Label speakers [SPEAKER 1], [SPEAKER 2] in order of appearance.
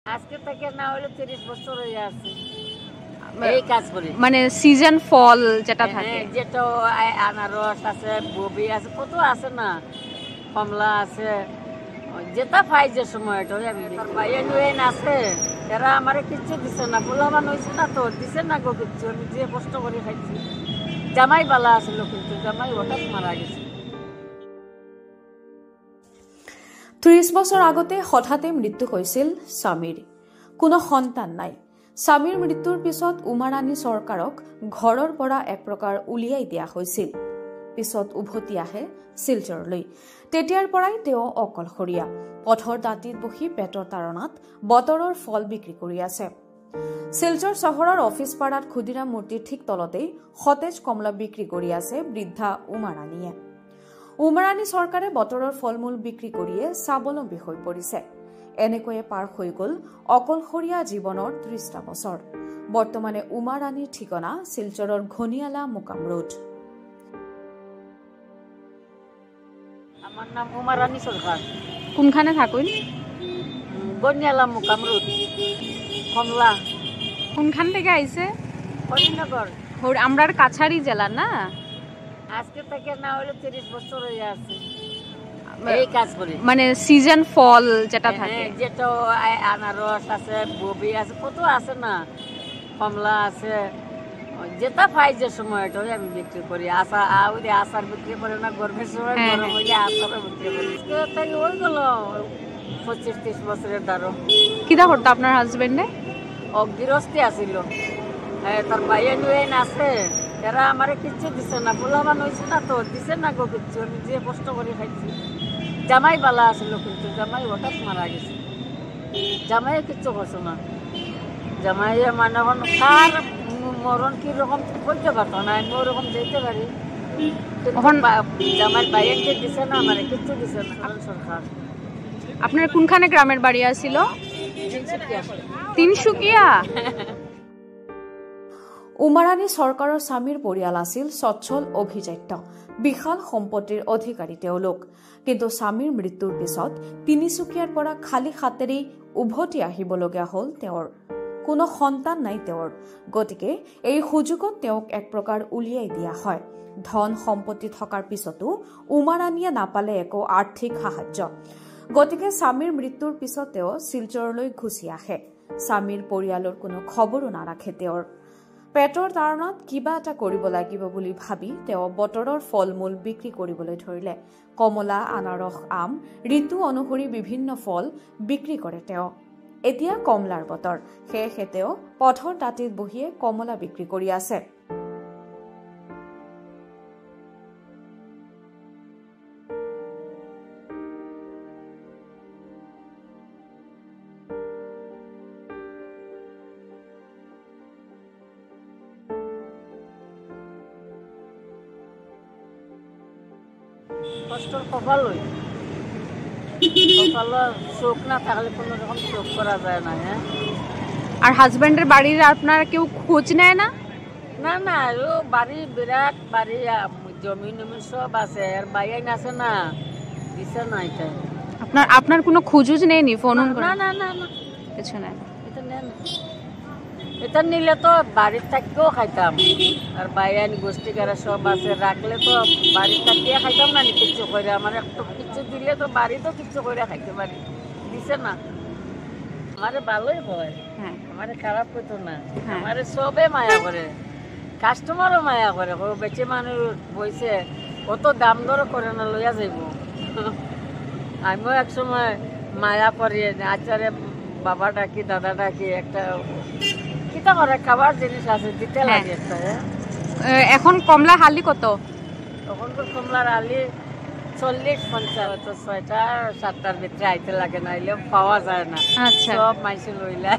[SPEAKER 1] আজকে থেকে না হলে 30 বছর হয়ে আছে এই কাজ করি।
[SPEAKER 2] মানে সিজন ফল যেটা থাকে,
[SPEAKER 1] যেটা আনারস আছে, ববি আছে, কত আছে না, কমলা আছে, যেটা পাই যে সময়টা আমি আছে। এরা আমার কিচ্ছু দিছে না, পোলাবান হয়েছে না তো দিছে না গো কিচ্ছু। আমি যে কষ্ট করে খাইছি। জামাই বালা আছিল, কিন্তু জামাই হঠাৎ মারা গেছে।
[SPEAKER 3] 30 বছৰ আগতে হঠাতে মৃত্যু হৈছিল স্বামীৰ। কোনো সন্তান নাই। স্বামীৰ মৃত্যুৰ পিছত উমাৰাণী চৰকাৰক ঘৰৰ পৰা এক প্ৰকাৰ উলিয়াই দিয়া হৈছিল। পিছত উভতি আহে শিলচৰলৈ। তেতিয়াৰ পৰাই তেওঁ অকলশৰীয়া। পথৰ দাঁতিত বহি পেটৰ তাৰণাত বতৰৰ ফল বিক্ৰী কৰি আছে। শিলচৰ চহৰৰ অফিচ পাৰাত ক্ষুদিৰাম মূৰ্তিৰ ঠিক তলতেই সতেজ কমলা বিক্ৰী কৰি আছে বৃদ্ধা উমাৰাণীয়ে। উমাৰাণী চৰকাৰে বতৰৰ ফল মূল বিক্ৰী কৰিয়ে স্বাৱলম্বী হৈ পৰিছে। এনেকৈয়ে পাৰ হৈ গ'ল অকলশৰীয়া জীৱনৰ 30টা বছৰ। বৰ্তমানে উমাৰাণীৰ ঠিকনা শিলচৰৰ ঘনিয়ালা মুকাম ৰোড।
[SPEAKER 1] আমার নাম উমারানী সরকার।
[SPEAKER 2] কোনখানে থাকুন?
[SPEAKER 1] ঘনিয়ালা মুকাম ৰোড, কমলা।
[SPEAKER 2] কোনখান থেকে আইছে?
[SPEAKER 1] হরিনগর।
[SPEAKER 2] আমরার কাছাড়ি জেলা না?
[SPEAKER 1] আজকে থেকে না হলে 30 বছর হয়ে আছে এই কাজ করি।
[SPEAKER 2] মানে সিজন ফল যেটা থাকে,
[SPEAKER 1] যেটা আনারস আছে, ববি আছে, কত আছে না, কমলা আছে, যেটা পাই যে সময়টা আমি বিক্রি করি। আচার বিক্রি করে না, গরমের সময় গরম হইলে আচারও বিক্রি করি। তাই হয়ে গেল 25-30 বছরের দ্বারা।
[SPEAKER 2] কিটা করতো আপনার হাজবেন্ডে?
[SPEAKER 1] গৃহস্থী আসিল। তার বাইরে নিয়ে আছে। এরা আমার কিচ্ছু দিছে না, পোলাবান হয়েছে না তো দিছে না গো কিচ্ছু। আমি যে কষ্ট করে খাইছি। জামাই বালা আসিল, কিন্তু জামাই হঠাৎ মারা গেছে। জামাই কিচ্ছু করছো না। জামাই মানে কার মরণ কিরকম বলতে পারতো না। আমি ওরকম যেতে পারি, জামাই বাইরে দিছে না, আমার কিচ্ছু দিছে না সরকার।
[SPEAKER 2] আপনার কোনখানে গ্রামের বাড়ি আছিল? তিনসুকিয়া।
[SPEAKER 3] উমাৰাণী চৰকাৰৰ স্বামীৰ পৰিয়াল আছিল সচ্ছল অভিজাত্য। বিশাল সম্পত্তিৰ অধিকাৰী তেওঁলোক। কিন্তু স্বামীৰ মৃত্যুৰ পিছত তিনিচুকীয়াৰ পৰা খালী হাতেৰে উভতি আহিবলগীয়া হ'ল তেওঁৰ। কোনো সন্তান নাই তেওঁৰ। গতিকে এই সুযোগত তেওঁক এক প্ৰকাৰ উলিয়াই দিয়া হয়। ধন সম্পত্তি থকাৰ পিছতো উমাৰাণীয়ে নাপালে একো আৰ্থিক সাহায্য। গতিকে স্বামীৰ মৃত্যুৰ পিছত তেওঁ শিলচৰলৈ গুচি আহে। স্বামীৰ পৰিয়ালৰ কোনো খবৰো নাৰাখে তেওঁৰ। পেটৰ তাৰণাত কিবা এটা কৰিব লাগিব বুলি ভাবি তেওঁ বতৰৰ ফল মূল বিক্ৰী কৰিবলৈ ধৰিলে। কমলা, আনাৰস, আম, ঋতু অনুসৰি বিভিন্ন ফল বিক্ৰী কৰে তেওঁ। এতিয়া কমলাৰ বতৰ, সেয়েহে তেওঁ পথৰ দাঁতিত বহিয়ে কমলা বিক্ৰী কৰি আছে।
[SPEAKER 1] কষ্টর কপাল হই, কপালের চোখ না থাকলে কোনো রকম চোখ করা যায় না।
[SPEAKER 2] আর হাজবেন্ডের বাড়ির আপনার কেউ খোঁজ নেয় না?
[SPEAKER 1] না না, ও বাড়ি বিরাট বাড়ি, জমি নমি সব আছে। আর বাইন আছে না, দিছে না। এটা
[SPEAKER 2] আপনার কোনো খোঁজুজ নেয়নি? ফোন
[SPEAKER 1] না না না না,
[SPEAKER 2] কিছু নেই।
[SPEAKER 1] এটা নেন, এটা নিলে তো বাড়ির থাকতেও খাইতাম। আর বাইন গোষ্ঠীকারা সব আছে, রাখলে তো বাড়ির থাকিয়ে খাইতাম না। কিচ্ছু করে আমার একটু কিচ্ছু দিলে তো বাড়িতেও কিচ্ছু করে খাইতে পারি। দিছে না, আমারে ভালোই হয়, আমারে খারাপ করতো না। আমারে সবে মায়া করে, কাস্টমারও মায়া করে। বেঁচে মানুষ বইছে, কত দাম দর করে না, লইয়া যাইব। আমিও এক সময় মায়া করি, আচারে বাবা ডাকি, দাদা ডাকি, একটা কিতা করে খাবার জিনিস আছে, দিতে লাগে একটা।
[SPEAKER 2] এখন কমলা হালি কত?
[SPEAKER 1] তখন তো কমলার আলি 40-50, তো 6টা 7টার ভিতরে আইতে লাগে, নাইলে পাওয়া যায় না। সব মাইসে লইলা।